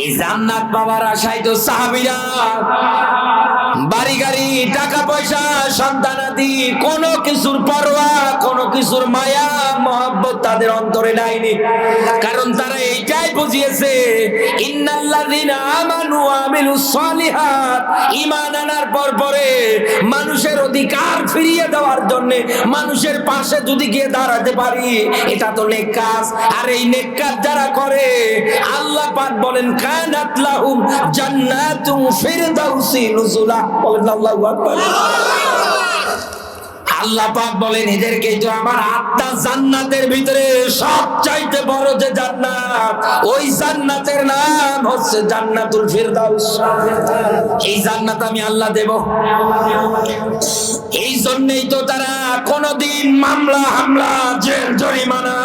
এই জান্নাত পাওয়ার আশায় তো সাহাবীরা বাড়ি গাড়ি টাকা পয়সা সন্তানাদি কোনো কিছুর পরোয়া কোনো কিছুর মায়া মহব্বত তাদের অন্তরে নাইনি। কারণ তারা এইটাই বুঝিয়েছে ইন্নাল্লাযীনা আমানু ওয়া আমিলুস সালিহাত, ঈমান আনার পরে মানুষের অধিকার ফিরিয়ে দেওয়ার জন্য মানুষের পাশে যদি গিয়ে দাঁড়াতে পারি এটা তো নেক কাজ। আর এই নেক কাজ যারা করে আল্লাহ পাক বলেন কানাত লাহুম জান্নাতুন ফিরদাউসি নুজুলা। বলেন আল্লাহু আকবার। আল্লাহ পাক বলেন এদেরকে তো আমার আত্মা জান্নাতের ভিতরে সবচাইতে বড় যে জান্নাত, ওই জান্নাতের নাম হচ্ছে জান্নাতুল ফিরদাউস। এই জান্নাত আমি আল্লাহ দেব। এই জন্যই তো তারা কোনদিন মামলা হামলা জেল জরিমানা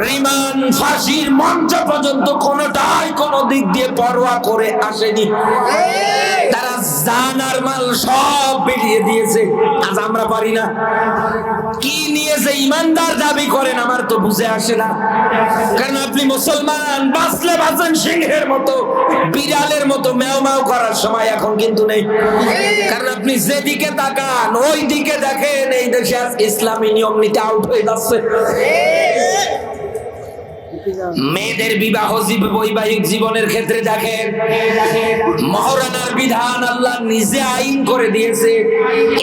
রিমান্ড ফাঁসির মঞ্চ পর্যন্ত কোনটাই কোনো দিক দিয়ে পরোয়া করে আসেনি। তারা জান আর মাল সব বেরিয়ে দিয়েছে। আজ আমরা পারি না। কি নিয়ে যে ইমানদার দাবি করেন আমার তো বুঝে আসে না। কারণ আপনি মুসলমান, বাঁচলে বাঁচেন সিংহের মতো, বিড়ালের মতো ম্যাও ম্যাও করার সময় এখন কিন্তু নেই। কারণ আপনি যেদিকে তাকান ওই দিকে দেখেন এই দেশে আজ ইসলামী নিয়ম নীতি আউট হয়ে যাচ্ছে। মেয়েদের বিবাহ বৈবাহিক জীবনের ক্ষেত্রে দেখেন মহারানার বিধান আল্লাহ নিজে আইন করে দিয়েছে।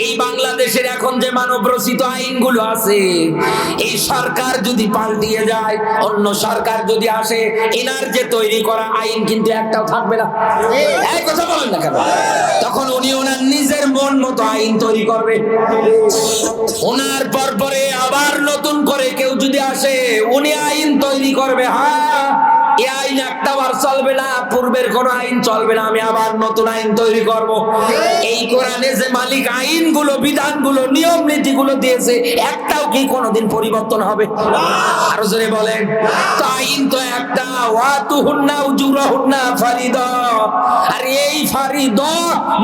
এই বাংলাদেশের এখন যে মানব রচিত আইনগুলো আছে, এই সরকার যদি পাল্টিয়ে যায়, অন্য সরকার যদি আসে, এনার যে তৈরি করা আইন কিন্তু একটাও থাকবে না। এই কথা বলেন না কেন? তখন উনি ওনার নিজের মন মতো আইন তৈরি করবে। ওনার পরে আবার নতুন করে কেউ যদি আসে উনি আইন তৈরি করবে। হ্যাঁ, এই আইন একটা বার চলবে না, পূর্বের কোন আইন চলবে না, আমি আবার নতুন আইন তৈরি করব। এই কোরআনে যে মালিক আইনগুলো বিধানগুলো নিয়ম নীতিগুলো দিয়েছে একটাও কি কোনোদিন পরিবর্তন হবে? আরো জোরে বলেন। তো আইন তো একটা, ওয়াতুহুন্না উজুরাহুন্না ফারিদা। আর এই ফারিদা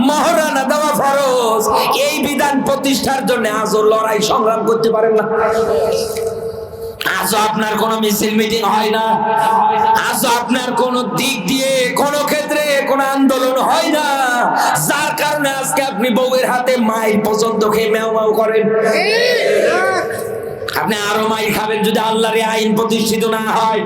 মহারানা দেওয়া ফরজ। এই বিধান প্রতিষ্ঠার জন্য আজও লড়াই সংগ্রাম করতে পারেন না। আজও আপনার কোন মিছিল মিটিং হয় না। আজও আপনার কোন দিক দিয়ে কোন ক্ষেত্রে কোন আন্দোলন হয় না, যার কারণে আজকে আপনি বউয়ের হাতে মাইর পর্যন্ত খেয়ে ম্যাও ম্যাও করেন। আপনি আরো মাইর খাবেন যদি আল্লাহর আইন প্রতিষ্ঠিত না হয়।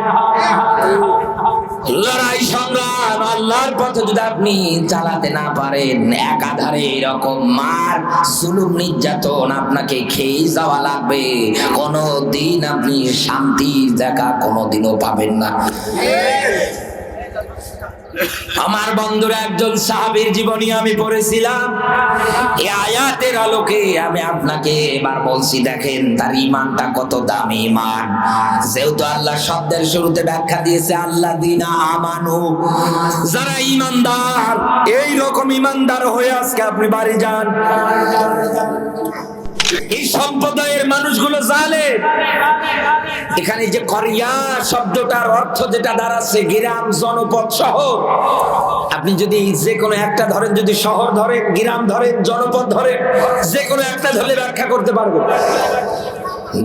লড়াই সংগ্রাম আল্লাহর পথে যদি আপনি চালাতে না পারেন, একাধারে এরকম মার জুলুম নির্যাতন আপনাকে খেয়ে যাওয়া লাগবে। কোনদিন আপনি শান্তির জায়গা কোনদিনও পাবেন না। আমার বন্ধুরা, একজন সাহাবীর জীবনী আমি পড়েছিলাম। এই আয়াতের আলোকে আমি আপনাকে এবার বলছি, দেখেন তার ঈমানটা কত দামি ঈমান। যেহেতু আল্লাহ শব্দের শুরুতে ব্যাখ্যা দিয়েছে আল্লাযীনা আমানু, যারা ঈমানদার। এই রকম ঈমানদার হয়ে আজকে আপনি বাড়ি যান, এই সম্প্রদায়ের মানুষগুলো জানে এখানে যে করিয়া শব্দটার অর্থ যেটা দাঁড়াচ্ছে গ্রাম, জনপদ, শহর। আপনি যদি যে কোনো একটা ধরেন, যদি শহর ধরেন, গ্রাম ধরেন, জনপদ ধরেন, যে কোনো একটা ধরে ব্যাখ্যা করতে পারবো।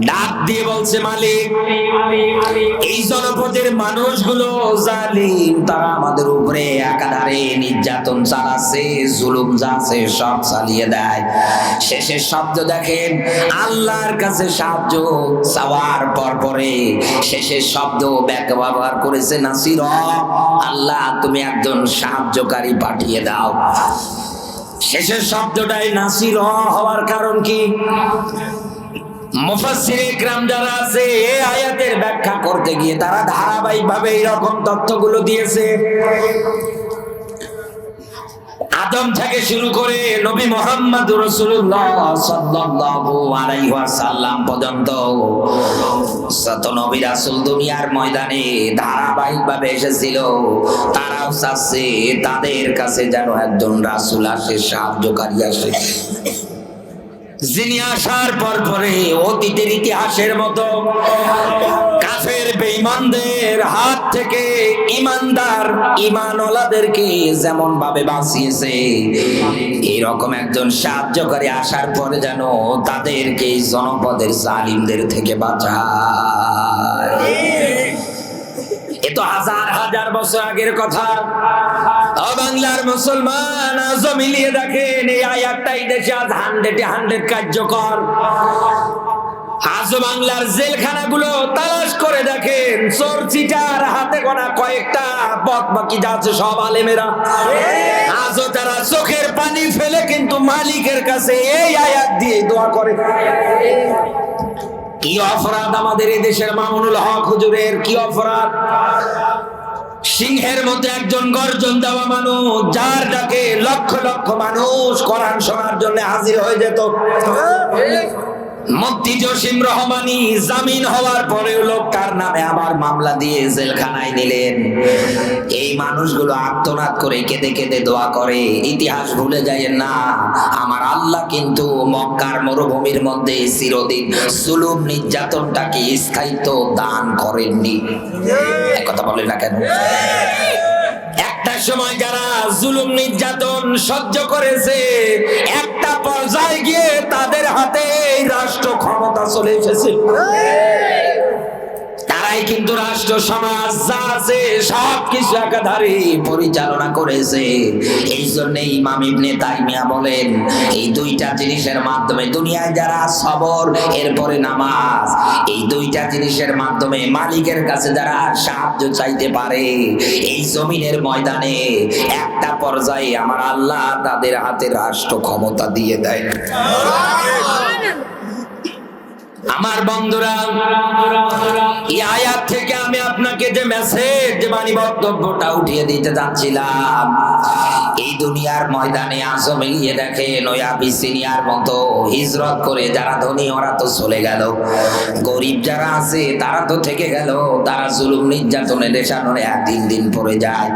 ডাক দিয়ে বলছে মালিক, এই জনপদের মানুষগুলো জালিম, তারা আমাদের উপরে একাধারে নির্যাতন চালাচ্ছে, জুলুম যাচ্ছে সব চালিয়ে দেয়। শেষের শব্দ দেখেন আল্লাহর কাছে সাহায্য চাওয়ার পরে শেষের শব্দ ব্যবহার করেছে নাসির। আল্লাহ তুমি একজন সাহায্যকারী পাঠিয়ে দাও। শেষের শব্দটাই নাসির হওয়ার কারণ কি? মুফাসসিরে ইকরাম যারা আছে এই আয়াতের ব্যাখ্যা করতে গিয়ে তারা ধারাবাহিকভাবে এইরকম তথ্যগুলো দিয়েছে। আদম থেকে শুরু করে নবী মুহাম্মদ রাসূলুল্লাহ সাল্লাল্লাহু আলাইহি ওয়াসাল্লাম পর্যন্ত যত নবী রাসূল দুনিয়ার ময়দানে ধারাবাহিকভাবে এসেছিল, তারাও চাচ্ছে তাদের কাছে যেন একজন রাসূল আসে, সাহায্যকারী আসে, যিনি আসার পরে অতীতের ইতিহাসের মতো কাফের বেঈমানদের হাত থেকে ইমানদার ঈমানওয়ালাদেরকে যেমন ভাবে বাঁচিয়েছে, এরকম একজন সাহায্যকারী আসার পরে যেন তাদেরকে জনপদের জালিমদের থেকে বাঁচায়। তো হাজার হাজার বছর আগের কথা। ও বাংলার মুসলমান, আজও মিলিয়ে দেখেন এই আয়াতটাই দেশে আজ 100 কার্যকর। আজও বাংলার জেলখানাগুলো তালাশ করে দেখেন, চোর চিটার হাতে গোনা কয়েকটা বদমাকি আছে সব আলেমেরা। আজও তারা চোখের পানি ফেলে কিন্তু মালিকের কাছে এই আয়াত দিয়ে দোয়া করে। কি অপরাধ আমাদের এই দেশের মামুনুল হক হুজুরের, কি অপরাধ! সিংহের মধ্যে একজন গর্জন দেওয়া মানুষ, যার ডাকে লক্ষ লক্ষ মানুষ কোরআন শোনার জন্য হাজির হয়ে যেত। মুফতি জসিম রহমানী জামিন হওয়ার পরেও লোকটার নামে আবার মামলা দিয়ে জেলখানায় নিলেন। এই মানুষগুলো আর্তনাদ করে কেঁদে কেঁদে দোয়া করে, ইতিহাস ভুলে যায়েন না, আমার আল্লাহ কিন্তু মক্কার মরুভূমির মধ্যে চিরদিন জুলুম নির্যাতনটাকে স্থায়িত্ব দান করেননি। কথা বলেন না কেন? একটা সময় যারা জুলুম নির্যাতন সহ্য করেছে, একটা পর্যায়ে গিয়ে তাদের হাতে রাষ্ট্র ক্ষমতা চলে এসেছে। তারাই কিন্তু রাষ্ট্র সমাজ যা আছে সবকিছু একাধারে পরিচালনা করেছে। এই জন্য ইমাম ইবনে তাইমিয়া বলেন, এই দুইটা জিনিসের মাধ্যমে দুনিয়ায় যারা সবর, এরপরে নামাজ, এই দুইটা জিনিসের মাধ্যমে মালিকের কাছে যারা সাহায্য চাইতে পারে, এই জমিনের ময়দানে একটা পর্যায়ে আমার আল্লাহ তাদের হাতে রাষ্ট্র ক্ষমতা দিয়ে দেয়। আমার বন্ধুরা, এই আয়াত থেকে আমি আপনাকে যে মেসেজ, যে বাণী বক্তব্যটা উঠিয়ে দিতে যাচ্ছিলাম, এই দুনিয়ার ময়দানে আজও মিলিয়ে দেখেন, ওই আবিসিনিয়ার মতো হিজরত করে যারা ধনী ওরা তো চলে গেল, গরিব যারা আছে তারা তো থেকে গেল, তারা জুলুম নির্যাতনে দেশানোর দিন দিন পড়ে যায়।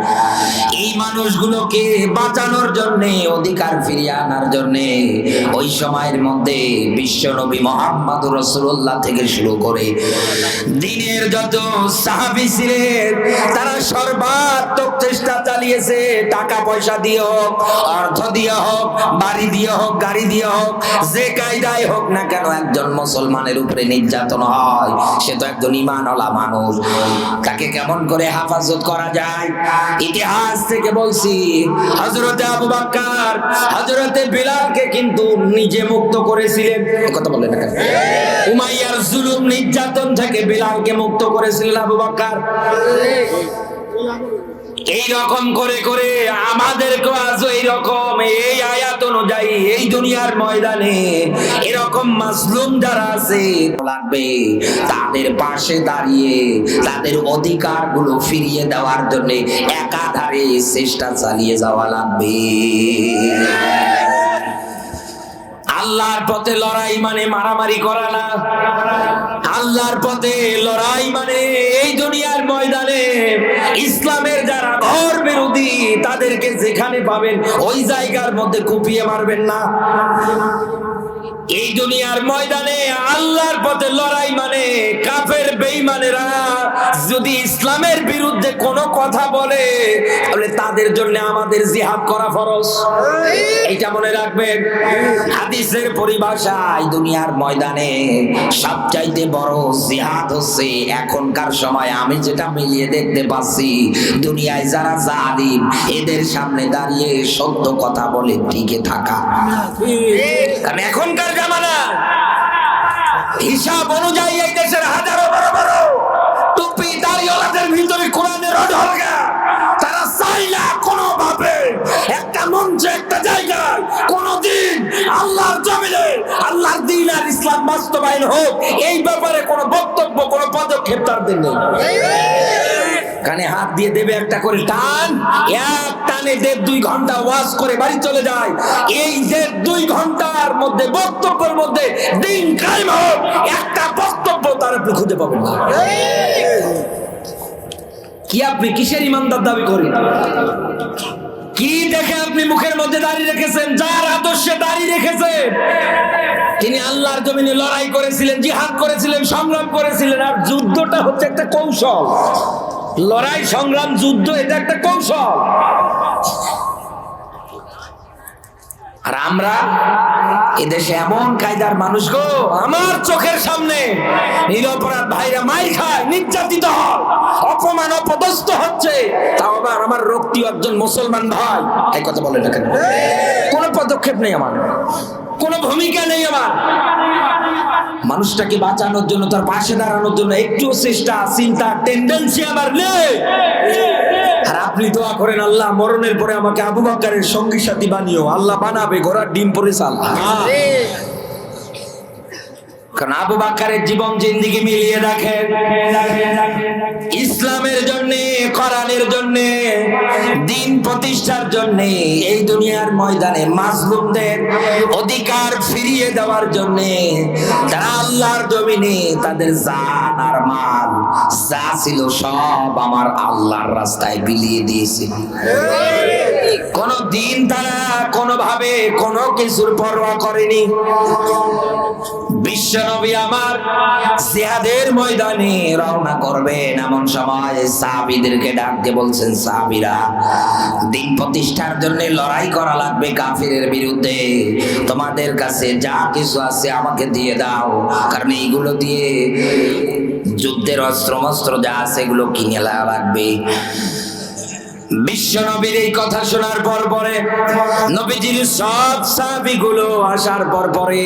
এই মানুষগুলোকে বাঁচানোর জন্য, অধিকার ফিরিয়ে আনার জন্য ওই সময়ের মধ্যে বিশ্ব নবী মুহাম্মদুর রাসূলুল্লাহ থেকে শুরু করে দিনের যত সাহাবী ছিলেন, তারা সর্বাত্মক চেষ্টা চালিয়েছে, টাকা পয়সা দিয়ে হোক, অর্থ দিয়ে হোক, বাড়ি দিয়ে হোক, গাড়ি দিয়ে হোক, যে কায়দায় হোক না কেন, একজন মুসলমানের উপরে নির্যাতন হয়, সে তো একজন ঈমানওয়ালা মানুষ, তাকে কেমন করে হেফাজত করা যায়। ইতিহাস থেকে বলছি, হযরতে আবু বকর হযরতে বিলালকে কিন্তু নিজে মুক্ত করেছিলেন। কথা বলেন না কেন? উমাইয়ার জুলুম নির্যাতন থেকে বিলালকে মুক্ত করেছিলেন আবু বকর। এই রকম করে করে আমাদেরকে আজও এই রকম, এই আয়াত অনুযায়ী এই দুনিয়ার ময়দানে এরকম মাজলুম যারা আছে লাগবে, তাদের পাশে দাঁড়িয়ে তাদের অধিকার গুলো ফিরিয়ে দেওয়ার জন্য একাধারে চেষ্টা চালিয়ে যাওয়া লাগবে। আল্লাহর পথে লড়াই মানে মারামারি করা না। আল্লাহর পথে লড়াই মানে এই দুনিয়ার ময়দানে ইসলামের যারা ঘর বিরোধী, তাদেরকে যেখানে পাবেন ওই জায়গার মধ্যে কুপিয়ে মারবেন না। এই দুনিয়ার ময়দানে আল্লাহর পথে লড়াই মানে কাফের বেঈমানেরা যদি ইসলামের বিরুদ্ধে কোনো কথা বলে, তাহলে তাদের জন্য আমাদের জিহাদ করা ফরজ। এইটা মনে রাখবেন। হাদিসের পরিভাষায় দুনিয়ার ময়দানে সবচাইতে বড় জিহাদ হচ্ছে এখনকার সময় আমি যেটা মিলিয়ে দেখতে পাচ্ছি, দুনিয়ায় যারা জালিম এদের সামনে দাঁড়িয়ে সত্য কথা বলে টিকে থাকা। কারণ এখনকার জামানা হিসাব অনুযায়ী এই দেশের হাজারো বড় বড় টুপি দাড়িওয়ালাদের ভিতরে কোরআনের অঢলগা, তারা চাই না কোনোভাবে একটা মঞ্চে, একটা জায়গায় কোনোদিন আল্লাহর জমিনে আল্লাহর দ্বীন আর ইসলাম বাস্তবায়ন হোক, এই ব্যাপারে কোনো বক্তব্য, কোনো পদক্ষেপ তাদের নেই। কানে হাত দিয়ে দেবে একটা করে টান, এক টানে 1.5-2 ঘন্টা ওয়াজ করে বাড়ি চলে যায়। এই 1.5-2 ঘন্টার মধ্যে বক্তব্যের মধ্যে দিন কায়েম হোক, একটা বক্তব্য তার আপনি খুঁজে পাবেন না। কি আপনি কিসের ইমানদার দাবি করেন? কি দেখে আপনি মুখের মধ্যে দাড়ি রেখেছেন? যার আদর্শে দাড়ি রেখেছেন তিনি আল্লাহর জমিনে লড়াই করেছিলেন, জিহাদ করেছিলেন, সংগ্রাম করেছিলেন। আর যুদ্ধটা হচ্ছে একটা কৌশল। লড়াই, সংগ্রাম, যুদ্ধ এটা একটা কৌশল। আর আমরা এদেশে এমন কায়দার মানুষ গো, আমার চোখের সামনে নিরপরাধ ভাইরা মাইর খায়, নির্যাতিত হয়, অপমান অপদস্থ হচ্ছে, তাও আবার আমার রক্তি একজন মুসলমান ভাই। এই কথা বলেন না কেন? কোনো পদক্ষেপ নেই আমার, কোনো ভূমিকা নেই আমার। মানুষটাকে বাঁচানোর জন্য, তার পাশে দাঁড়ানোর জন্য একটু চেষ্টা, চিন্তা, টেন্ডেন্সি আমার নেই। আর আপনি দোয়া করেন, আল্লাহ মরণের পরে আমাকে আবু বকরের সঙ্গী সাথী বানিও। আল্লাহ বানাবে, ঘোড়ার ডিম পরে চাল। কারণ আবু বকরের জীবন জিন্দেগি মিলিয়ে দেখেন, ইসলামের জন্য, কোরআনের জন্য, দিন প্রতিষ্ঠার জন্য, এই দুনিয়ার ময়দানে মাজলুমদের অধিকার ফিরিয়ে দেওয়ার জন্য তারা আল্লাহর জমিনে তাদের জান আর মাল যা ছিল সব আমার আল্লাহর রাস্তায় বিলিয়ে দিয়েছে। কোন দিন তারা কোনোভাবে কোনো কিছুর পরোয়া করেনি। বিশ্ব নবী আমার জিহাদের ময়দানে রওনা করবেন, এমন সময় সাহাবীদেরকে ডাক দিয়ে বলছেন, সাহাবীরা, দিন প্রতিষ্ঠার জন্য লড়াই করা লাগবে কাফিরের বিরুদ্ধে। তোমাদের কাছে যা কিছু আছে আমাকে দিয়ে দাও, কারণ এইগুলো দিয়ে যুদ্ধের অস্ত্র যা আছে এগুলো কিনে লাগবে। বিশ্ব নবীর এই কথা শোনার পরে নবীজির সব সাহাবীগুলো আসার পরে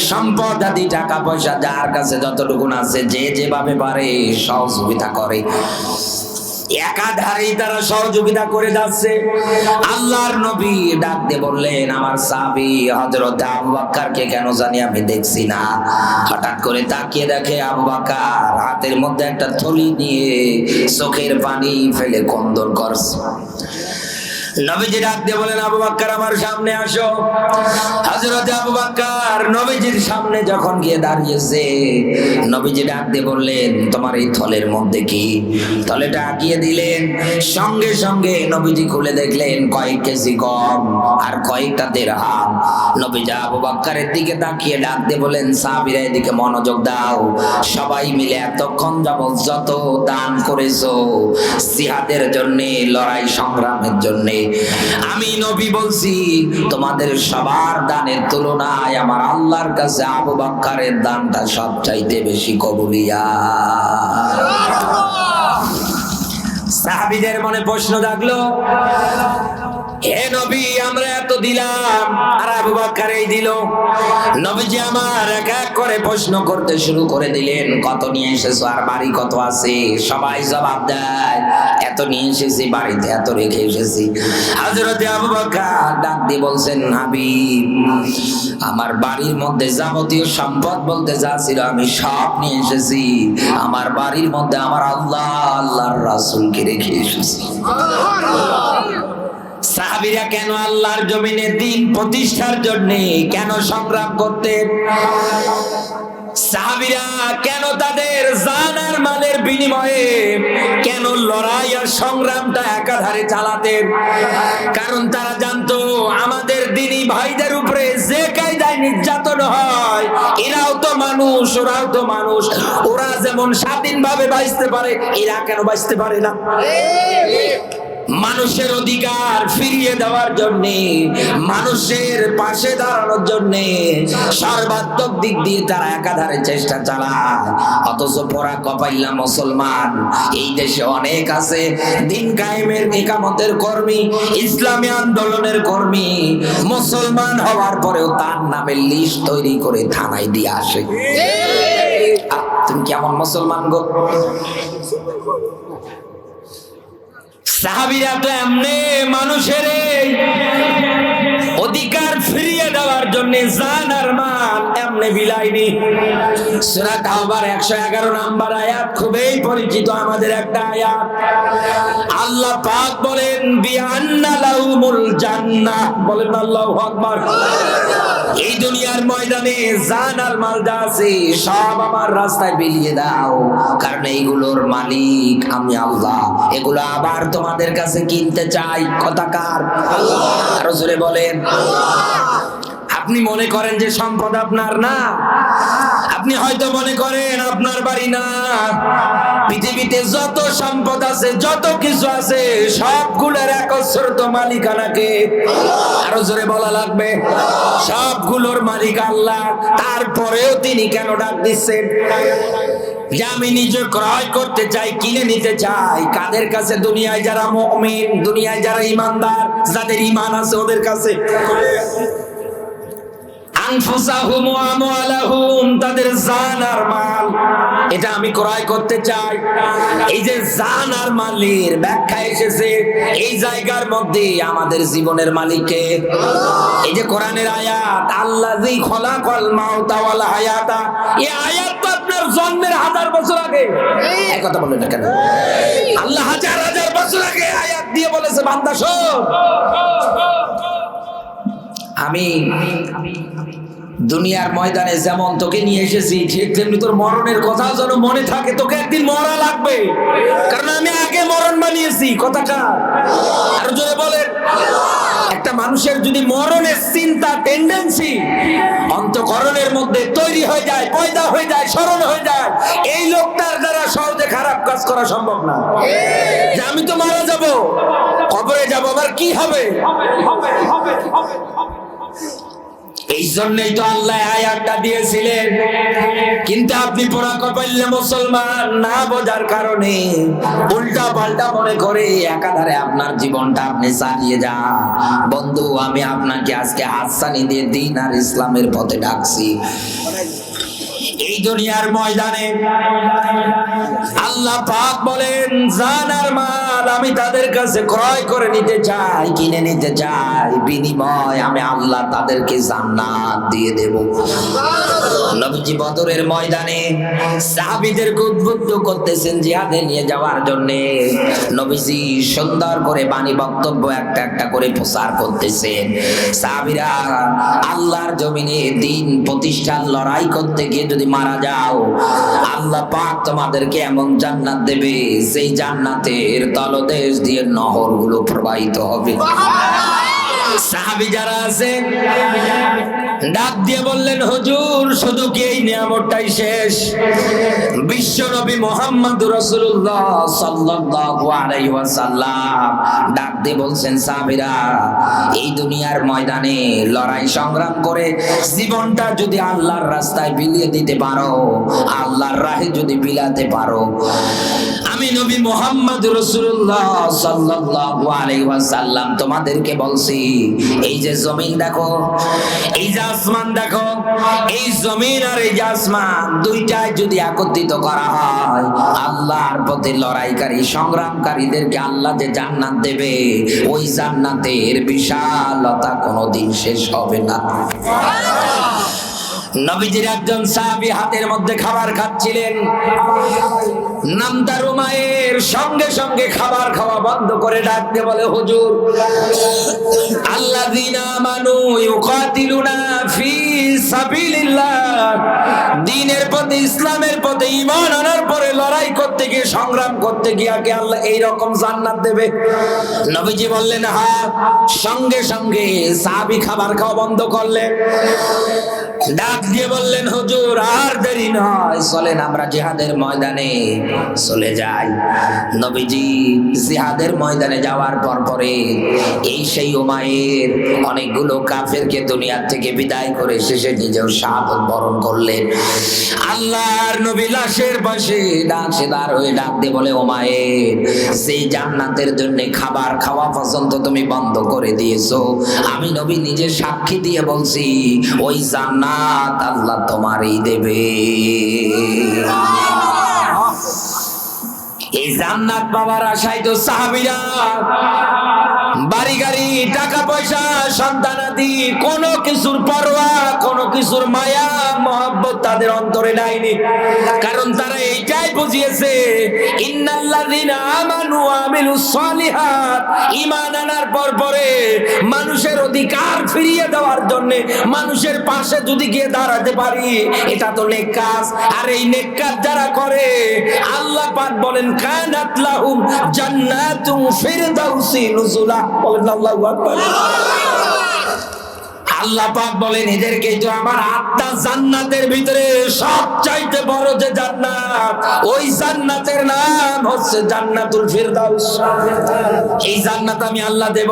সম্পদ আদি টাকা পয়সা যার কাছে যতটুকু আছে যে যেভাবে পারে সহযোগিতা করে। একাধারেই তারা সহযোগিতা করে যাচ্ছে। আল্লাহর নবী ডাক দিয়ে বললেন, আমার সাহাবী হযরত আবু বকরকে কেন জানি আমি দেখছি না। হঠাৎ করে তাকিয়ে দেখে আবু বকর হাতের মধ্যে একটা থলি নিয়ে চোখের পানি ফেলে ক্রন্দন করছে। নবীজি ডাক দিয়ে বলেন, আবু বকর আমার সামনে আসো। হযরত আবু বকর নবীজির সামনে যখন গিয়ে দাঁড়িয়েছে, নবীজি ডাক দিয়ে বললেন, তোমার এই থলের মধ্যে কি? থলেটা আঁকিয়ে দিলেন, সঙ্গে সঙ্গে নবীজি খুলে দেখলেন কয়েক কেজি গম আর কয়েকটা দিরহাম। নবীজি আবু বকরের দিকে তাকিয়ে ডাক দিয়ে বলেন, সাহাবীরা এদিকে মনোযোগ দাও, সবাই মিলে এতক্ষণ যাবত যত দান করেছো জিহাদের জন্য, লড়াই সংগ্রামের জন্য, আমি নবী বলছি তোমাদের সবার দানের তুলনায় আমার আল্লাহর কাছে আবু বকরের দানটা সবচাইতে বেশি কবুলিয়া। সাহাবীদের মনে প্রশ্ন জাগলো, হে নবী, আমরা এত দিলাম আর আবু বকর এই দিল। নবীজি আমার এক এক করে প্রশ্ন করতে শুরু করে দিলেন, কত নিয়ে এসেছো আর বাড়ি কত আছে? সবাই জবাব দেয়, এত নিয়ে এসেছি, বাড়িতে এত রেখে এসেছি। হযরত আবু বকর ডাক দিয়ে বলছেন, হাবিব, আমার বাড়ির মধ্যে যাবতীয় সম্পদ বলতে যা ছিল আমি সব নিয়ে এসেছি। আমার বাড়ির মধ্যে আমার আল্লাহর রাসূলকে রেখে এসেছি। সাহাবীরা কেন আল্লাহর জমিনে দিন প্রতিষ্ঠার জন্য কেন সংগ্রাম করতেন? সাহাবীরা কেন তাদের জান আর মালের বিনিময়ে কেন লড়াই আর সংগ্রামটা একাধারে চালাতেন? কারণ তারা জানতো আমাদের দিনী ভাইদের উপরে যে কায়দায় নির্যাতন হয়, এরাও তো মানুষ, ওরাও তো মানুষ। ওরা যেমন স্বাধীনভাবে বাঁচতে পারে, এরা কেন বাঁচতে পারে না? মানুষের অধিকার ফিরিয়ে দেওয়ার জন্য, মানুষের পাশে দাঁড়ানোর জন্য সর্বাত্মক দিক দিয়ে তারা একাধারে চেষ্টা চালায়। অথচ পোড়া কপাইলা মুসলমান এই দেশে অনেক আছে, দিন কায়েমের ইকামতের কর্মী, ইসলামী আন্দোলনের কর্মী, মুসলমান হওয়ার পরেও তার নামে লিস্ট তৈরি করে থানায় দিয়ে আসে। তুমি কেমন মুসলমান গো? সাহাবীরা তো এমনি মানুষের অধিকার ফিরিয়ে দেওয়ার জন্য জান আর মাল এমনি বিলাইনি। সূরা তাওবার 111 নম্বর আয়াত খুবই পরিচিত আমাদের একটা আয়াত। আল্লাহ পাক বলেন, বিআন্না লাহুমুল জান্নাহ, বলেন আল্লাহু আকবার। এই দুনিয়ার ময়দানে জান আর মাল যা আছে সব আমার রাস্তায় বিলিয়ে দাও, কারণ এইগুলোর মালিক আমি আল্লাহ। এগুলো আবার তোমাদের কাছে কিনতে চাই। কথা কার? আল্লাহ। আরো জোরে বলেন। আপনি মনে করেন যে সম্পদ আপনার না, আপনি আপনি হয়তো মনে করেন আপনার বাড়ি না, পৃথিবীতে যত সম্পদ আছে, যত কিছু আছে, সবগুলোর একচ্ছত্র মালিকানাকে, আরো জোরে বলা লাগবে, সবগুলোর মালিক আল্লাহ। তারপরেও তিনি কেন ডাক দিচ্ছেন যে আমি নিজে ক্রয় করতে চাই, কিনে নিতে চাই? কাদের কাছে? দুনিয়ায় যারা মুমিন, দুনিয়ায় যারা ঈমানদার, যাদের ঈমান আছে ওদের কাছে। আনফুসাহুম ওয়া আমওয়ালাহুম, তাদের জান আর মাল, এটা আমি ক্রয় করতে চাই। এই যে জান আর মালের ব্যাখ্যা এসেছে এই জায়গার মধ্যে, আমাদের জীবনের মালিককে। এই যে কোরআনের আয়াত, আল্লাযী খলাকাল মাউতা ওয়াল হায়াতা, এই আয়াত তো আপনার জন্মের 1000 বছর আগে। এই কথা বলেন না কেন? আল্লাহ হাজার হাজার বছর আগে আয়াত দিয়ে বলেছে, বান্দা শোন, আমি দুনিয়ার ময়দানে যেমন তোকে নিয়ে এসেছি, ঠিক তেমনি তোর মরণের কথা যেন মনে থাকে। তোকে একদিন মরা লাগবে, কারণ আমি আগে মরণ বানিয়েছি। কথাটা আর জোরে বলেন। একটা মানুষের যদি মরণের চিন্তা, টেন্ডেন্সি অন্তঃকরণের মধ্যে তৈরি হয়ে যায়, পয়দা হয়ে যায়, স্মরণ হয়ে যায়, এই লোকটার দ্বারা সহজে খারাপ কাজ করা সম্ভব না। যে আমি তো মারা যাব, কবরে যাব, আবার কি হবে? এই জন্যই তো আল্লাহ আয়াতটা দিয়েছিলেন। কিন্তু আপনি পোড়া কপাইলে মুসলমান না বোঝার কারণে উল্টা পাল্টা মনে করে একাধারে আপনার জীবনটা আপনি চালিয়ে যান। বন্ধু, আমি আপনাকে আজকে হাতছানি দিয়ে দ্বীন আর ইসলামের পথে ডাকছি। এই দুনিয়ার ময়দানে আল্লাহ পাক বলেন, জান আর মাল আমি তাদের কাছে ক্রয় করে নিতে চাই, কিনে নিতে চাই, বিনিময় আমি আল্লাহ তাদেরকে জান্নাত দিয়ে দেব। নবীজি বদরের ময়দানে সাহাবীদেরকে উদ্বুদ্ধ করতেছেন জিহাদে নিয়ে যাওয়ার জন্য। নবীজি সুন্দর করে বাণী বক্তব্য একটা একটা করে প্রচার করতেছেন। সাহাবীরা আল্লাহর জমিনে দ্বীন প্রতিষ্ঠার লড়াই করতে গিয়ে যদি মারা যাও, আল্লাহ পাক তোমাদেরকে এমন জান্নাত দেবে, সেই জান্নাতের তলদেশ দিয়ে নহরগুলো প্রবাহিত হবে। সাহাবী যারা আছে ডাক দিয়ে বললেন, হুজুর শুধু কি এই নিয়ামতটাই শেষ? বিশ্ব নবী মুহাম্মদুর রাসূলুল্লাহ সাল্লাল্লাহু আলাইহি ওয়াসাল্লাম ডাক দিয়ে বলছেন, সাহাবীরা এই দুনিয়ার ময়দানে লড়াই সংগ্রাম করে জীবনটা যদি আল্লাহর রাস্তায় বিলিয়ে দিতে পারো, আল্লাহর রাহে যদি বিলাতে পারো, আমি নবী মুহাম্মদুর রাসূলুল্লাহ সাল্লাল্লাহু আলাইহি ওয়াসাল্লাম তোমাদেরকে বলছি, এই যে জমিন দেখো, এই যে আসমান দেখো, এই জমিন আর এই যে আসমান দুইটাই যদি একত্রিত করা হয়, আল্লাহর পথে লড়াইকারী সংগ্রামকারীদেরকে আল্লাহ যে জান্নাত দেবে, ওই জান্নাতের বিশালতা কোনোদিন শেষ হবে না। নবীজির একজন সাহাবী হাতের মধ্যে খাবার খাচ্ছিলেন, নামদার উমায়ের সঙ্গে সঙ্গে খাবার খাওয়া বন্ধ করে ডাক দিয়ে বলে, হুজুর আল্লাযীনা আমানু ইউকাতিলুনা ফি সাবিলিল্লাহ, দ্বীনের পথে, ইসলামের পথে ঈমান আনার পরে লড়াই করতে গিয়ে, সংগ্রাম করতে গিয়ে আগে আল্লাহ এই রকম জান্নাত দেবে? নবীজি বললেন হ্যাঁ। সঙ্গে সঙ্গে সাহাবী খাবার খাওয়া বন্ধ করলেন, ডাক দিয়ে বললেন, হুজুর আর দেরি নয়, চলেন আমরা জিহাদের ময়দানে চলে যাই। নবীজি জিহাদের ময়দানে যাওয়ার পরে এই সেই উমাইর অনেকগুলো কাফেরকে দুনিয়া থেকে বিদায় করে শেষে নিজেও শাহাদাত বরণ করলেন। আল্লাহর নবী লাশের পাশে দাঁড় হয়ে ডাক দিয়ে বলে, উমাইর সেই জান্নাতের জন্য খাবার খাওয়া পর্যন্ত তুমি বন্ধ করে দিয়েছো, আমি নবী নিজে সাক্ষী দিয়ে বলছি, ওই জান্নাত আল্লাহ তোমারই দেবে। এই জান্নাত পাওয়ার আশায় তো সাহাবীরা বাড়ি গাড়ি, টাকা পয়সা, সন্তানাদি, কোনো কিছুর পরোয়া, কোনো কিছুর মায়া মহব্বত তাদের অন্তরে নাইনি। কারণ তারা এইটাই বুঝিয়েছে, ইন্নাল্লাযীনা আমানু ওয়া আমিলুস সালিহাত, ঈমান আনার পরে মানুষের অধিকার ফিরিয়ে দেওয়ার জন্য মানুষের পাশে যদি গিয়ে দাঁড়াতে পারি, এটা তো নেক কাজ। আর এই নেক কাজ যারা করে, আল্লাহ পাক বলেন, কানাত লাহুম জান্নাতুন ফিরদাউসি নুজুলা। বলেন আল্লাহু আকবার। আল্লাহ পাক বলেন এদেরকে তো আমার আত্মা জান্নাতের ভিতরে সবচাইতে বড় যে জান্নাত, ওই জান্নাতের নাম হচ্ছে জান্নাতুল ফিরদাউস। এই জান্নাত আমি আল্লাহ দেব।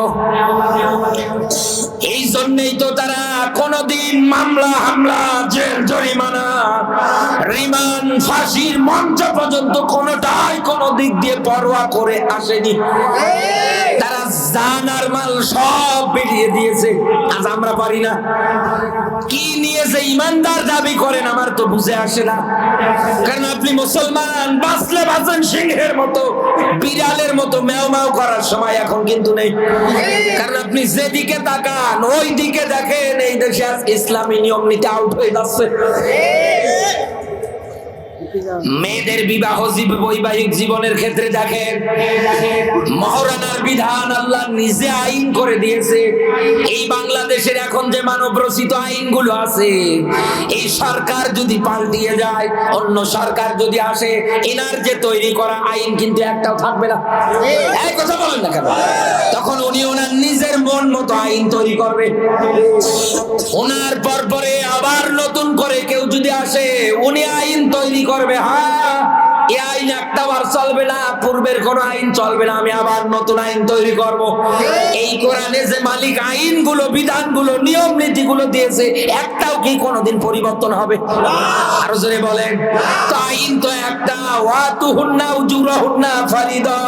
এই জন্যই তো তারা কোনদিন মামলা হামলা জেল জরিমানা রিমান্ড ফাঁসির মঞ্চ পর্যন্ত কোনটাই কোন দিক দিয়ে পরোয়া করে আসেনি। তারা জান আর মাল সব বেরিয়ে দিয়েছে। আজ আমরা পারি না। কি নিয়েছে ইমানদার দাবি করেন আমার তো বুঝে আসে না। কারণ আপনি মুসলমান, বাঁচলে বাঁচেন সিংহের মতো, বিড়ালের মতো ম্যাও ম্যাও করার সময় এখন কিন্তু নেই। কারণ আপনি যেদিকে তাকান ওই দিকে দেখেন এই দেশে আজ ইসলামী নিয়ম নীতি আউট হয়ে যাচ্ছে। মেয়েদের বিবাহ বৈবাহিক জীবনের ক্ষেত্রে দেখেন মহারানার বিধান আল্লাহ নিজে আইন করে দিয়েছে। এই বাংলাদেশের এখন যে মানব রচিত আইনগুলো আছে, এই সরকার যদি পাল্টিয়ে যায়, অন্য সরকার যদি আসে, এনার যে তৈরি করা আইন কিন্তু একটাও থাকবে না। এই কথা বলেন না কেন? তখন উনি ওনার নিজের মন মতো আইন তৈরি করবে। ওনার পরে আবার নতুন করে কেউ যদি আসে, উনি আইন তৈরি করবে। হ্যাঁ, এই আইন একটাও আর চলবে না, পূর্বের কোন আইন চলবে না, আমি আবার নতুন আইন তৈরি করব। এই কোরআনে যে মালিক আইনগুলো, বিধানগুলো, নিয়ম নীতিগুলো দিয়েছে, একটাও কি কোনোদিন পরিবর্তন হবে? আরো জোরে বলেন। তো আইন তো একটা, ওয়াতুহুন্না উজুরাহুন্না ফারিদা।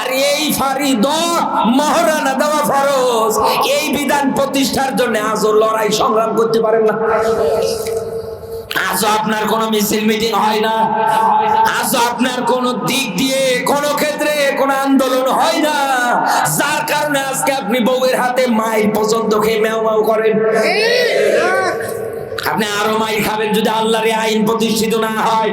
আর এই ফারিদা মহারানা দেওয়া ফরজ। এই বিধান প্রতিষ্ঠার জন্য আজও লড়াই সংগ্রাম করতে পারেন না। আজও আপনার কোন মিছিল মিটিং হয় না। আজও আপনার কোন দিক দিয়ে কোন ক্ষেত্রে কোন আন্দোলন হয় না, যার কারণে আজকে আপনি বউয়ের হাতে মাইর পর্যন্ত খেয়ে ম্যাও ম্যাও করেন। আপনি আরো মাইর খাবেন যদি আল্লাহর আইন প্রতিষ্ঠিত না হয়।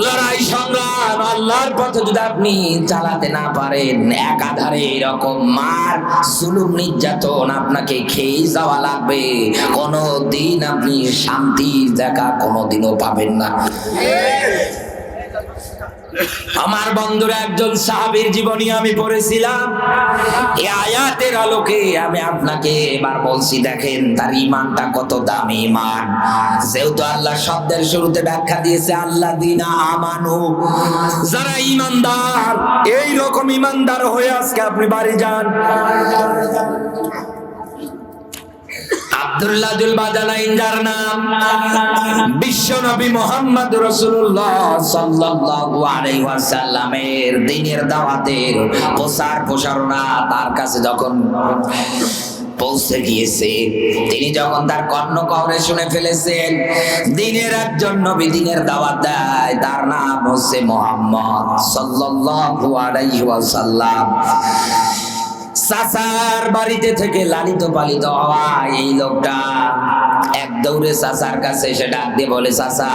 লড়াই সংগ্রাম আল্লাহর পথে যদি আপনি চালাতে না পারেন, একাধারে এরকম মার জুলুম নির্যাতন আপনাকে খেয়ে যাওয়া লাগবে। কোনদিন আপনি শান্তির দেখা কোনদিনও পাবেন না। আমার বন্ধুরা, একজন সাহাবীর জীবনী আমি পড়েছিলাম। এই আয়াতের আলোকে আমি আপনাকে এবার বলছি, দেখেন তার ঈমানটা কত দামি ঈমান। যেহেতু আল্লাহ শব্দের শুরুতে ব্যাখ্যা দিয়েছে আল্লাযীনা আমানু, যারা ঈমানদার। এই রকম ঈমানদার হয়ে আজকে আপনি বাড়ি যান। আব্দুল্লাহ দুল বাদালাইন যার নাম, বিশ্ব নবী মুহাম্মদ রাসূলুল্লাহ সাল্লাল্লাহু আলাইহি ওয়াসাল্লামের দ্বীনের দাওয়াতের প্রচার প্রসারণা তার কাছে যখন পৌঁছে গিয়েছে, তিনি যখন তার কর্ণকহরে শুনে ফেলেছেন দ্বীনের একজন নবী দ্বীনের দাওয়াত দেয়, তার নাম হচ্ছে মুহাম্মদ সাল্লাল্লাহু আলাইহি ওয়াসাল্লাম। চাচার বাড়িতে থেকে লালিত পালিত হওয়া এই লোকটা এক দৌড়ে চাচার কাছে এসে ডাক দিয়ে বলে, চাচা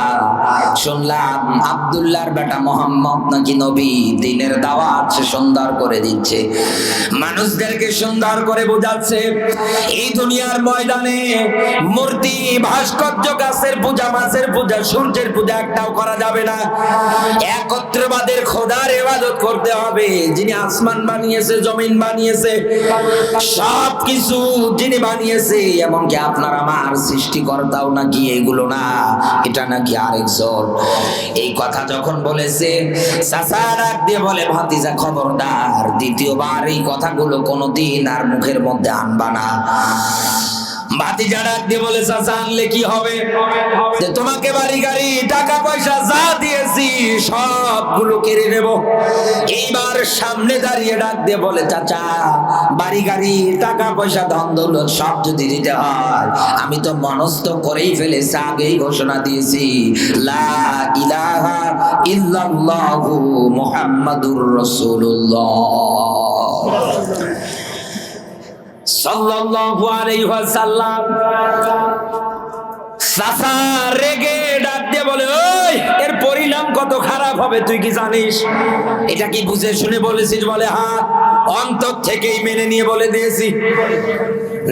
শুনলাম আব্দুল্লাহর বেটা মোহাম্মদ নাকি নবী, দ্বীনের দাওয়াত সে সুন্দর করে দিচ্ছে, মানুষদেরকে সুন্দর করে বোঝাচ্ছে। এই দুনিয়ার ময়দানে মূর্তি, ভাস্কর্য, গাছের পূজা, মাছের পূজা, সূর্যের পূজা একটাও করা যাবে না। একত্রবাদের খোদার ইবাদত করতে হবে, যিনি আসমান বানিয়েছে, জমিন বানিয়েছে, সবকিছু যিনি বানিয়েছে, এমনকি আপনার আমার সৃষ্টিকর্তাও নাকি এগুলো না, এটা নাকি আরেকজন। এই কথা যখন বলেছে, চাচা ডাক দিয়ে বলে, ভাতিজা খবরদার, দ্বিতীয়বার এই কথাগুলো কোনোদিন আর মুখের মধ্যে আনবা না। ভাতিজা ডাক দিয়ে বলে, চাচা আনলে কি হবে? যে তোমাকে বাড়ি গাড়ি টাকা পয়সা যা দিয়েছি সবগুলো কেড়ে নেব। এইবার সামনে দাঁড়িয়ে ডাক দিয়ে বলে, চাচা বাড়ি গাড়ি টাকা পয়সা ধন দৌলত সব যদি দিতে হয়, আমি তো মনস্থ করেই ফেলেছি, আগেই ঘোষণা দিয়েছি, লা ইলাহা ইল্লাল্লাহু মুহাম্মাদুর রাসূলুল্লাহ সাল্লাল্লাহু আলাইহি ওয়াসাল্লাম। চাচা রেগে ডাক দিয়ে বলে, ওই এই এর পরিণাম কত খারাপ হবে তুই কি জানিস? এটা কি বুঝে শুনে বলেছিস? বলে হ্যাঁ, অন্তর থেকেই মেনে নিয়ে বলে দিয়েছি।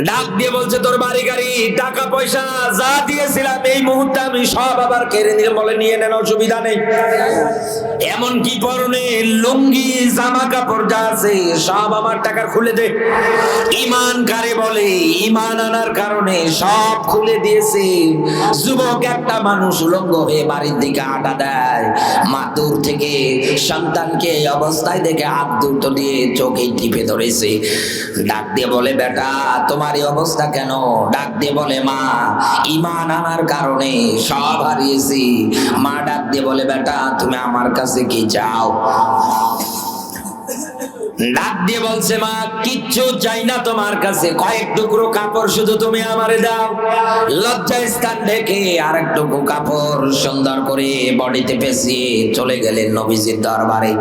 ডাক দিয়ে বলছে তোর বাড়ি গাড়ি টাকা পয়সা যা দিয়েছিলাম এই মুহূর্তে আমি সব আবার কেড়ে নিয়ে বলে নিয়ে নেন, অসুবিধা নেই। এমন কি পরনে লুঙ্গি জামা কাপড় যা আছে সব আমার টাকার খুলে দে। ঈমান কারে বলে? ঈমান আনার কারণে সব খুলে দিয়েছে। যুবক একটা মানুষ উলঙ্গ হয়ে বাড়ির দিকে আটা দেয়, মা দূর থেকে সন্তানকে এই অবস্থায় দেখে হাত দুটো দিয়ে চোখে টিপে ধরেছে। ডাক দিয়ে বলে বেটা তোমার এই অবস্থা কেন? ডাক দিয়ে বলে মা ঈমান আনার কারণে সব হারিয়েছি। মা ডাক দিয়ে বলে বেটা তুমি আমার কাছে কি চাও? ডাক দিয়ে বলছে মা কিচ্ছু চাই না তোমার কাছে, কয়েক টুকরো কাপড় শুধু তুমি আমারে দাও। লজ্জা স্থান ঢেকে আর এক টুকরো কাপড় সুন্দর করে বডিতে পেঁচিয়ে চলে গেলেন নবীজির দরবারে।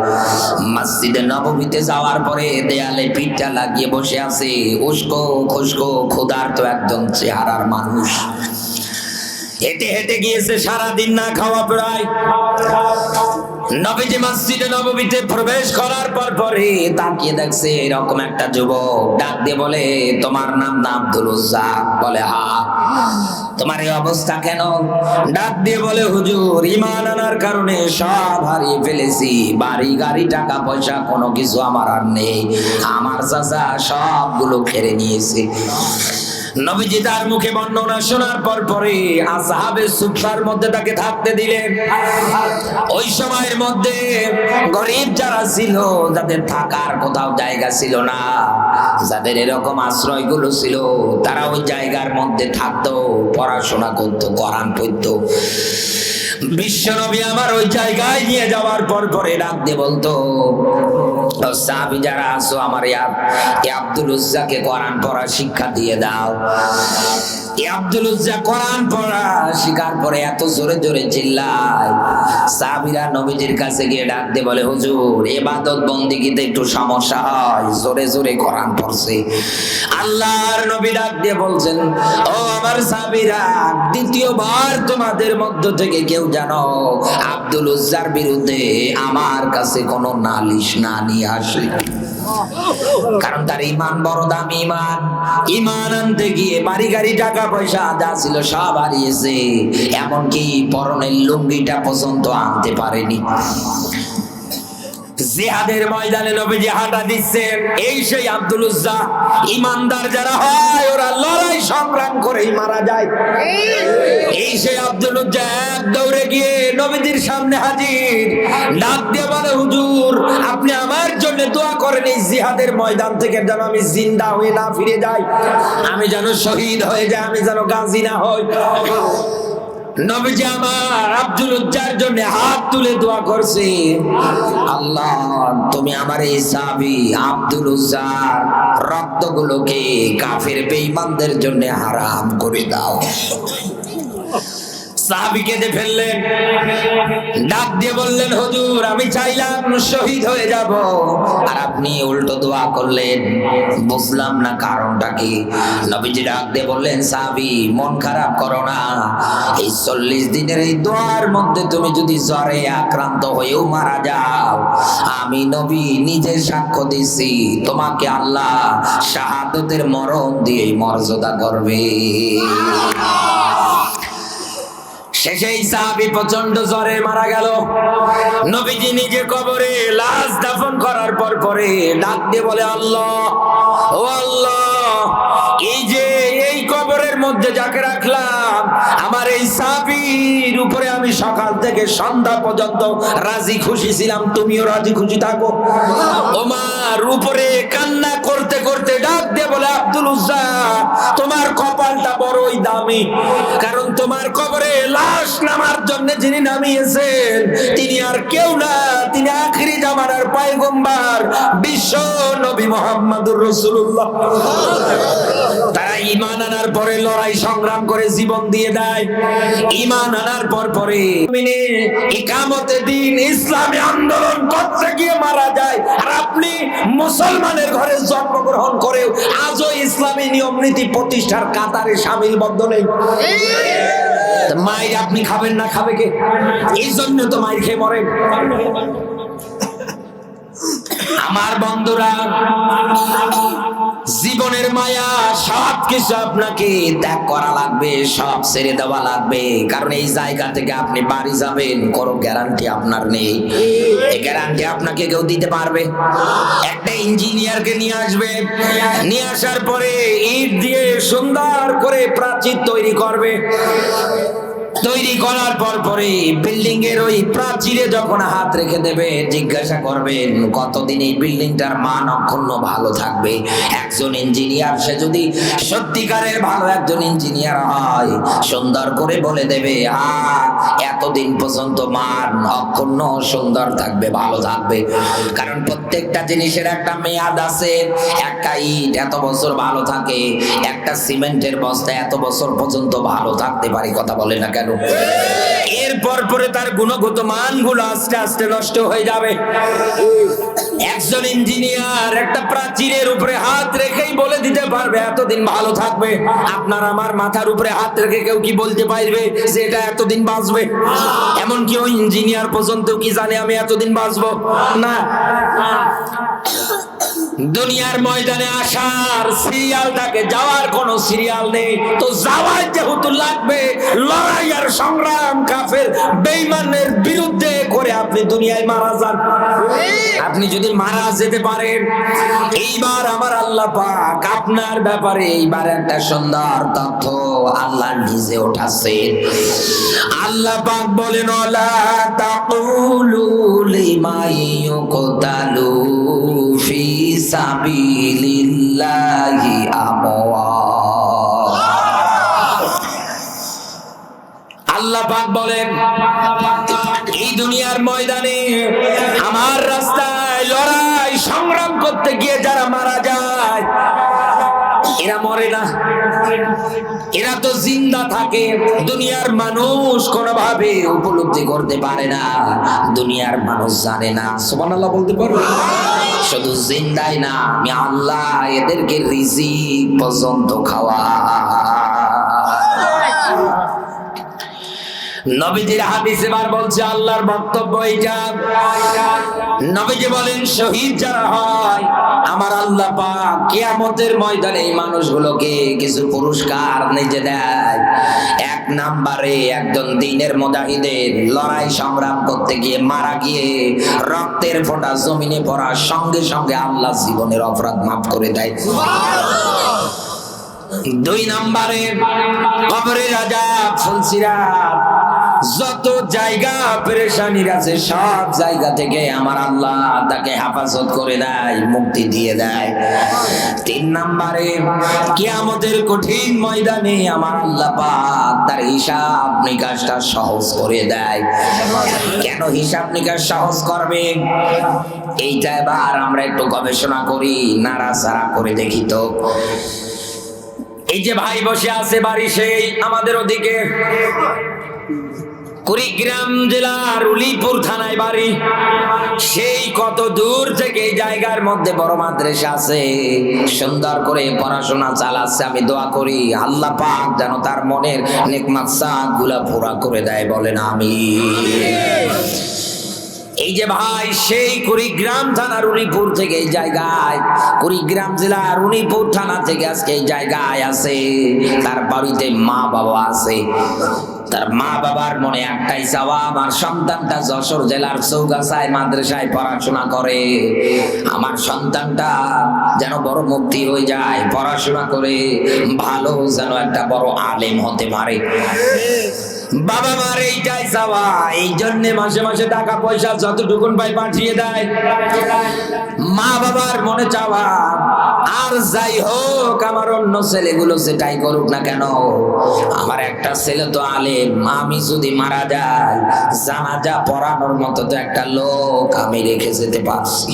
মসজিদে নববীতে যাওয়ার পরে দেয়ালে পিঠটা লাগিয়ে বসে আছে উস্কো খুস্কো ক্ষুধার্ত একজন চেহারার মানুষ। হেঁটে হেঁটে গিয়েছে, সারাদিন না খাওয়া প্রায়। নবীজি মসজিদে নববীতে প্রবেশ করার পরে তাকিয়ে দেখছে এরকম একটা যুবক। ডাক দিয়ে বলে তোমার নাম না আব্দুল উজ্জা? বলে হ্যাঁ। তোমার এই অবস্থা কেন? ডাক দিয়ে বলে হুজুর ঈমান আনার কারণে সব হারিয়ে ফেলেছি, বাড়ি গাড়ি টাকা পয়সা কোনো কিছু আমার আর নেই। আমার চাচা সবগুলো কেড়ে নিয়েছে। নবীজি তার মুখে বর্ণনা শোনার পরে আসহাবে সুফার মধ্যে তাকে থাকতে দিলেন। ওই সময়ের মধ্যে গরিব যারা ছিল, যাদের থাকার কোথাও জায়গা ছিল না, যাদের এরকম আশ্রয়গুলো ছিল, তারা ওই জায়গার মধ্যে থাকতো, পড়াশোনা করতো, কোরআন পড়তো। বিশ্বনবী আমার ওই জায়গায় নিয়ে যাওয়ার পরে ডাক দিয়ে বলতো সাহাবী যারা আছো আমার আব্দুল উজ্জাকে কোরআন পড়া শিক্ষা দিয়ে দাও। আব্দুল উজ্জা কোরআন পড়া শিকার পরে এত জোরে জোরে চিল্লায়, সাহাবীরা নবীজির কাছে গিয়ে ডাক দিয়ে বলে হুজুর ইবাদত বন্দেগীতে একটু সমস্যা হয়, জোরে জোরে কোরআন পড়ছে। আল্লাহর নবী ডাক দিয়ে বলছেন ও আমার সাহাবীরা, দ্বিতীয়বার তোমাদের মধ্য থেকে কেউ জানো আব্দুল উজ্জার বিরুদ্ধে আমার কাছে কোনো নালিশ না নিয়ে আসে, কারণ তার ঈমান বড় দামি। ঈমান আনতে গিয়ে বাড়ি গাড়ি টাকা পয়সা যা ছিল সব হারিয়েছে, এমনকি পরনের লুঙ্গিটা পর্যন্ত আনতে পারেনি। জিহাদের ময়দানে নবীজি হাঁটা দিচ্ছেন, এই সেই আব্দুল উজ্জা। ঈমানদার যারা হয় ওরা লড়াই সংগ্রাম করেই মারা যায়। এই সেই আব্দুল উজ্জা এক দৌড়ে গিয়ে নবীজির সামনে হাজির। ডাক দিয়ে বলে হুজুর আপনি আমার জন্য দোয়া করেন এই জিহাদের ময়দান থেকে যেন আমি জিন্দা হয়ে না ফিরে যাই, আমি যেন শহীদ হয়ে যাই, আমি যেন গাজী না হই। নবীজি আমার আব্দুল উজ্জার জন্য হাত তুলে দোয়া করছে, আল্লাহ তুমি আমার এই সাহাবী আব্দুল উজ্জার রক্তগুলোকে কাফের বেঈমানদের জন্য হারাম করে দাও। সাহাবী কেঁদে ফেললেন, ডাক দিয়ে বললেন হুজুর আমি চাইলাম শহীদ হয়ে যাব, আর আপনি উল্টো দোয়া করলেন, বুঝলাম না কারণটা কি। নবীজি ডাক দিয়ে বললেন সাহাবী মন খারাপ করো না, এই 40 দিনের এই দোয়ার মধ্যে তুমি যদি জ্বরে আক্রান্ত হয়েও মারা যাও, আমি নবী নিজে সাক্ষ্য দিছি তোমাকে আল্লাহ শাহাদাতের মরণ দিয়ে মর্যাদা করবে। শেষেই সাহাবী প্রচন্ড জ্বরে মারা গেল। নবীজি নিজে কবরে লাশ দাফন করার পরে ডাক দিয়ে বলে আল্লাহ ও আল্লাহ, এই যে এই কবরের মধ্যে যাকে রাখলাম আমার এই সাহাবীর উপরে আমি সকাল থেকে সন্ধ্যা পর্যন্ত রাজি খুশি ছিলাম, তুমিও রাজি খুশি থাকো। ওমার উপরে কান্না করতে করতে ডাক দিয়ে বলে আব্দুল উজ্জা তোমার কপালটা বড়ই দামি, কারণ তোমার কবরে লাশ নামার জন্য যিনি নামিয়েছেন তিনি আর কেউ না, তিনি আখিরি জামানার পয়গম্বর বিশ্ব নবী মুহাম্মদুর রাসূলুল্লাহ। তারা ঈমান আনার পরে লড়াই সংগ্রাম করে জীবন দিয়ে দেয়। ঈমান আনার পরে ইকামতে দ্বীন ইসলামী আন্দোলন করতে গিয়ে মারা যায়, আর আপনি মুসলমানের ঘরে জন্মগ্রহণ করেও আজও ইসলামী নিয়ম নীতি প্রতিষ্ঠার কাতারে শামিলবদ্ধ নেই। মায়ের আপনি খাবেন না, খাবে কে? এই জন্য তো মায়ের খেয়ে মরেন। আমার বন্ধুরা, জীবনের মায়া সব কিছু আপনাকে ত্যাগ করা লাগবে, সব ছেড়ে দেওয়া লাগবে। কারণ এই জায়গা থেকে আপনি বাড়ি যাবেন, কোনো গ্যারান্টি আপনার নেই। এই গ্যারান্টি আপনাকে কেউ দিতে পারবে? একটা ইঞ্জিনিয়ারকে নিয়ে আসবে, নিয়ে আসার পরে ইট দিয়ে সুন্দর করে প্রাচীর তৈরি করবে। তৈরি করার পরে বিল্ডিং এর ওই প্রাচীরে যখন হাত রেখে দেবে, জিজ্ঞাসা করবেন কতদিন এই বিল্ডিংটার মান অক্ষুণ্ণ ভালো থাকবে। একজন ইঞ্জিনিয়ার, সে যদি সত্যিকারের ভালো একজন ইঞ্জিনিয়ার হয়, সুন্দর করে বলে দেবে এতদিন পর্যন্ত মান অক্ষুণ্ণ সুন্দর থাকবে, ভালো থাকবে। কারণ প্রত্যেকটা জিনিসের একটা মেয়াদ আছে। একটা ইট এত বছর ভালো থাকে, একটা সিমেন্টের বস্তা এত বছর পর্যন্ত ভালো থাকতে পারে। কথা বলে না কেন? এরপর পরে তার গুণগত মানগুলো আস্তে আস্তে নষ্ট হয়ে যাবে। একজন ইঞ্জিনিয়ার একটা প্রাচীরের উপরে হাত রেখেই বলে দিতে পারবে এতদিন ভালো থাকবে। আপনার আমার মাথার উপরে হাত রেখে কেউ কি বলতে পারবে যে এটা এতদিন বাঁচবে? এমনকি ওই ইঞ্জিনিয়ার পর্যন্ত কি জানে আমি এতদিন বাঁচবো? না। দুনিয়ার ময়দানে আসার সিরিয়াল থাকে, যাওয়ার কোনো সিরিয়াল নেই। তো যাওয়ার যেহেতু লাগবে, লড়াই আর সংগ্রাম কাফের বেঈমানের বিরুদ্ধে করে আপনি দুনিয়ায় মারা যান। আপনি যদি মারা যেতে পারেন, এইবার আমার আল্লাহ পাক আপনার ব্যাপারে এইবার একটা সুন্দর তথ্য আল্লাহ নিজে ওঠাচ্ছেন। আল্লাহ পাক বলেন, ওয়ালা তাকুলু লিমা ইউকতালু ফি সাবিলিল্লাহি আমওয়াত। আল্লাহ পাক বলেন, এই দুনিয়ার ময়দানে আমার রাস্তায় লড়াই সংগ্রাম করতে গিয়ে যারা মারা যায়, এরা মরে না, এরা তো জিন্দা থাকে। দুনিয়ার মানুষ কোনোভাবে উপলব্ধি করতে পারে না, দুনিয়ার মানুষ জানে না। সুবহানাল্লাহ বলতে পারবে? শুধু জিন্দাই না, আমি আল্লাহ এদেরকে রিজিক পর্যন্ত খাওয়া। নবীজির হাদিস এবার বলছে, আল্লাহর বক্তব্য এইটা। নবীজি বলেন, শহীদ যারা হয় আমার আল্লাহ পাক কিয়ামতের ময়দানে এই মানুষগুলোকে কিছু পুরস্কার নিজে দেয়। এক নম্বরে একজন দ্বীনের মুজাহিদের লড়াই সংগ্রাম করতে গিয়ে মারা গিয়ে রক্তের ফোঁটা জমিনে পড়ার সঙ্গে সঙ্গে আল্লাহ জীবনের অপরাধ মাফ করে দেয়। দুই নম্বরে কবরের আযাব, ফুলসিরাত, যত জায়গা পেরেশানির আছে সব জায়গা থেকে আমার আল্লাহ তাকে হেফাজত করে দেয়, মুক্তি দিয়ে দেয়। তিন নম্বরে কিয়ামতের কঠিন ময়দানে আমার আল্লাহ পাক তার হিসাব নিকাশটা সহজ করে দেয়। কেন হিসাব নিকাশ সহজ করবে? এইটা এবার আমরা একটু গবেষণা করি, নাড়াচাড়া করে দেখি তো। এই যে ভাই বসে আছে বাড়ি সেই আমাদের ওদিকে কুড়িগ্রাম জেলার উলিপুর থানায় বাড়ি। সেই কত দূর থেকে এই জায়গার মধ্যে বড় মাদ্রাসা আছে, সুন্দর করে পড়াশোনা চালাচ্ছে। আমি দোয়া করি আল্লাহ পাক যেন তার মনের নেক মাকসাদ গুলা পুরা করে দেয়, বলেন আমিন। এই যে ভাই সেই কুড়িগ্রাম থানার উলিপুর থেকে এই জায়গায়, কুড়িগ্রাম জেলার উলিপুর থানা থেকে আজকে এই জায়গায় আছে, তার বাড়িতে মা বাবা আছে। তার মা বাবার মনে একটাই চাওয়া, আমার সন্তানটা যশোর জেলার চৌগাছায় মাদ্রাসায় পড়াশোনা করে, আমার সন্তানটা যেন বড় মুক্তি হয়ে যায়, পড়াশোনা করে ভালো যেন একটা বড় আলেম হতে পারে। বাবা মার এইটাই চাওয়া, এই জন্য মাসে মাসে টাকা পয়সা যতটুকুন পাই পাঠিয়ে দেয়। মা বাবার মনে চাওয়া, আর যাই হোক আমার অন্য ছেলেগুলো সেটাই করুক না কেন, আমার একটা ছেলে তো আলেম, আমি যদি মারা যাই জানাজা পড়ানোর মতো তো একটা লোক আমি রেখে যেতে পারছি।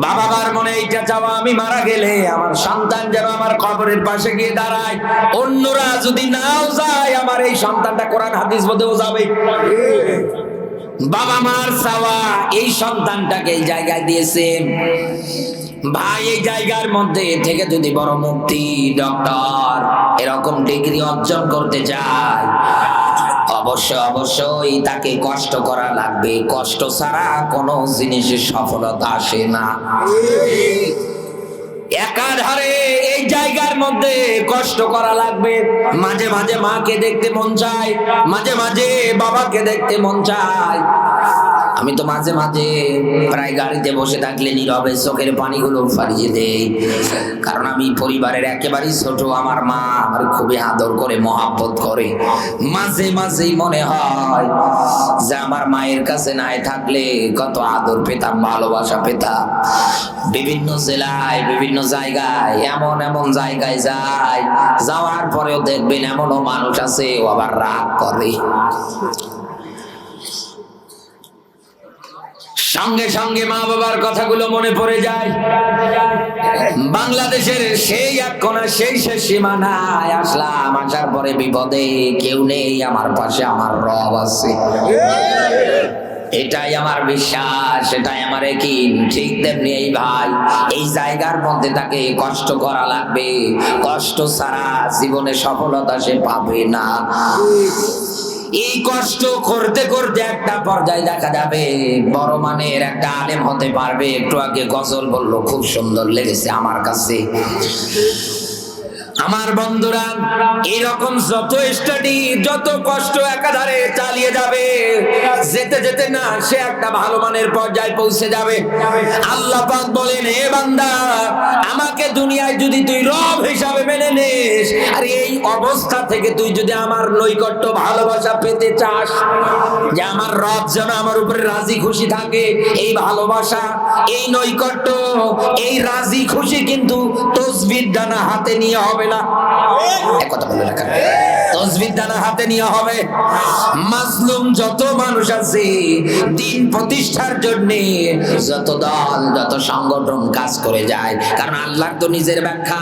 বাবা মার মনে এইটা চাওয়া, আমি মারা গেলে আমার সন্তান যেন আমার কবরের পাশে গিয়ে দাঁড়ায়, অন্যরা যদি নাও যায় আমার এই সন্তানটা কোরআন হাদিস বোঝেও যাবে। বাবা মার চাওয়া, এই সন্তানটাকে এই জায়গায় দিয়েছে। ভাই এই জায়গার মধ্যে থেকে যদি বড় মুফতি ডক্টর এরকম ডিগ্রি অর্জন করতে চায়, অবশ্যই তাকে কষ্ট করা লাগবে। কষ্ট ছাড়া কোনো জিনিসের সফলতা আসে না। একাধারে এই জায়গার মধ্যে কষ্ট করা লাগবে। মাঝে মাঝে মাকে দেখতে মন চায়, মাঝে মাঝে বাবাকে দেখতে মন চায়। আমি তো মাঝে মাঝে প্রায় গাড়িতে বসে থাকলে নীরবে চোখের পানিগুলো ফারিয়ে দেই, কারণ আমি পরিবারের একেবারেই ছোট। আমার মা আমার খুবই আদর করে, মহাব্বত করে। মাঝে মাঝেই মনে হয় যে আমার মায়ের কাছে নাই থাকলে কত আদর পেতাম, ভালোবাসা পেতাম। বিভিন্ন জেলায় বিভিন্ন জায়গায় এমন এমন জায়গায় যায়, যাওয়ার পরেও দেখবেন এমনও মানুষ আছে ও আবার রাগ করে। সঙ্গে সঙ্গে মা বাবার কথাগুলো মনে পড়ে যায়। বাংলাদেশের সেই এক কোণা, সেই শেষ সীমানায় আসলাম, আসার পরে বিপদে কেউ নেই, আমার পাশে আমার রব আছে। এটাই আমার বিশ্বাস, এটাই আমার একই। ঠিক তেমনি এই ভাই এই জায়গার মধ্যে তাকে কষ্ট করা লাগবে। কষ্ট ছাড়া জীবনে সফলতা সে পাবে না। এই কষ্ট করতে করতে একটা পর্যায়ে দেখা যাবে বড় মানের একটা আলেম হতে পারবে। একটু আগে গজল বললো, খুব সুন্দর লেগেছে আমার কাছে। আমার বন্ধুরা, এরকম যত স্টাডি, যত কষ্ট একাধারে চালিয়ে যাবে, যেতে যেতে না সে একটা ভালো মানের পর্যায়ে পৌঁছে যাবে। আল্লাহ পাক বলেন, হে বান্দা, আমাকে দুনিয়ায় যদি তুই রব হিসাবে মেনে নিস, আর এই অবস্থা থেকে তুই যদি আমার নৈকট্য ভালোবাসা পেতে চাস, যে আমার রব যেন আমার উপরে রাজি খুশি থাকে, এই ভালোবাসা, এই নৈকট্য, এই রাজি খুশি কিন্তু তসবির ডানা হাতে নিয়ে হবে না। এক কথা বলে রাখা, তসবির ডানা হাতে নিয়ে হবে। মাজলুম যত মানুষ আছে, দিন প্রতিষ্ঠার জন্য যত দল, যত সংগঠন কাজ করে যায়, কারণ আল্লাহর তো নিজের ব্যাখ্যা।